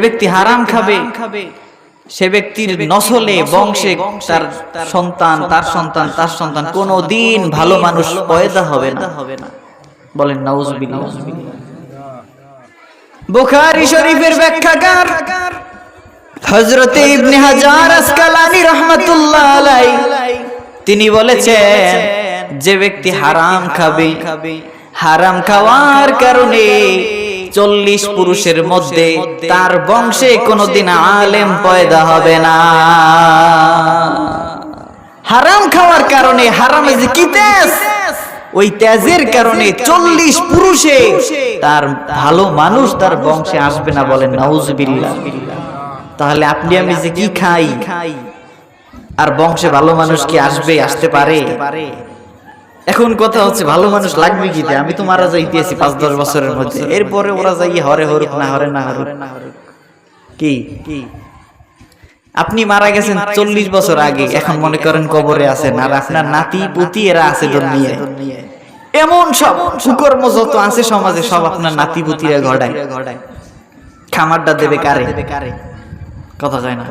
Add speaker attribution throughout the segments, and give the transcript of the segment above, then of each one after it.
Speaker 1: ব্যক্তি হারাম খাবে সে ব্যক্তির নসলে বংশে তার সন্তান তার সন্তান তার সন্তান কোনোদিন ভালো মানুষ পয়দা হবে না। বলেন নাউজুবিল্লাহ। বুখারী শরীফের ব্যাখ্যাকার হযরত ইবনে হাজার আসকালানী রাহমাতুল্লাহ আলাইহি তিনি বলেছেন, যে ব্যক্তি হারাম খাবে, হারাম খাওয়ার কারণে 40 পুরুষের মধ্যে তার বংশে কোনোদিন আলেম পয়দা হবে না। হারাম খাওয়ার কারণে, হারামে যে কি তেজ, ওই তেজের কারণে 40 পুরুষে তার ভালো মানুষ তার বংশে আসবে না। বলেন নাউজুবিল্লাহ। তাহলে আপনি আমি যে কি খাই আর বংশে ভালো মানুষ কি আসবে, আসতে পারে? এখন কথা হচ্ছে ভালো মানুষ লাগবে কি? আমি তো মারা যাইতেছি 5-10 বছরের মধ্যে, এরপরে ওরা যাই হরে হরুক না হরে না হরুক কি? আপনি মারা গেছেন 40 বছর আগে, এখন মনে করেন কবরে আছেন, আর আপনার নাতি পুতি এরা আছে দুনিয়ায়। এমন সব কুকর্ম যত আছে সমাজে সব আপনার নাতি পুতিরা ঘটায়। খামারটা দেবে কারে? কথা যায় না।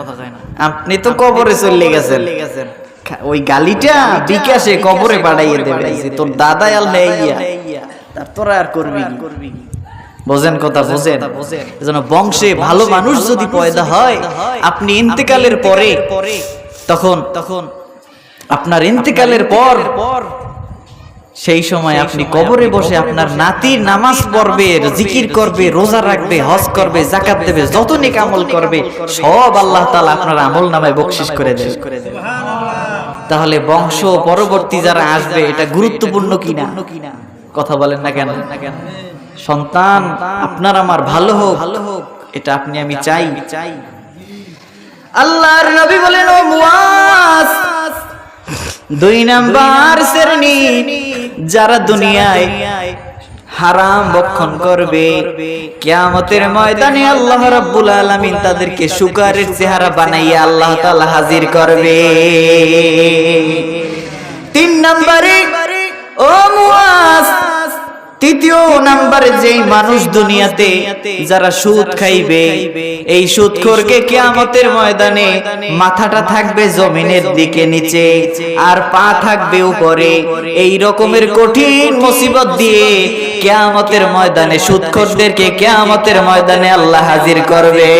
Speaker 1: আপনি তো কবরে চলে গেছেন, ওই গালিটা বিকাশে কবরে পাঠাইয়ে দেবে, তোর দাদা আল নেইয়া তোরা আর করবি। বোঝেন কথা? বোঝেন? এজন্য বংশে ভালো মানুষ যদি পয়দা হয়, আপনি ইন্তেকালের পরে তখন আপনার ইন্তেকালের পর সেই সময় আপনি কবরে বসে আপনার নাতির নামাজ পড়বে, জিকির করবে, রোজা রাখবে, হজ করবে, যাকাত দেবে, যত নেক আমল করবে সব আল্লাহ তাআলা আপনার আমল নামায় বকশিশ করে দেবে। তাহলে বংশ পরবর্তী যারা আসবে এটা গুরুত্বপূর্ণ কিনা? কথা বলেন না কেন? সন্তান আপনার আমার ভালো হোক, এটা আপনি আমি চাই। আল্লাহর নবী বলেন, ও মুআজ, 2 নাম্বার শ্রেণী যারা দুনিয়ায় হারাম ভক্ষণ করবে, কিয়ামতের ময়দানে আল্লাহ রাব্বুল আলামিন তাদেরকে শুকরের চেহারা বানাইয়া আল্লাহ তাআলা হাজির করবে। 3 নম্বরে, ও মুআজ, 3য় নম্বরে যেই মানুষ দুনিয়াতে যারা সুদ খাইবে, এই সুদখোরকে কিয়ামতের ময়দানে মাথাটা থাকবে জমিনের দিকে নিচে আর পা থাকবে উপরে, এই রকমের কঠিন মুসিবত দিয়ে কিয়ামতের ময়দানে সুদখোরদেরকে কিয়ামতের ময়দানে আল্লাহ হাজির করবে।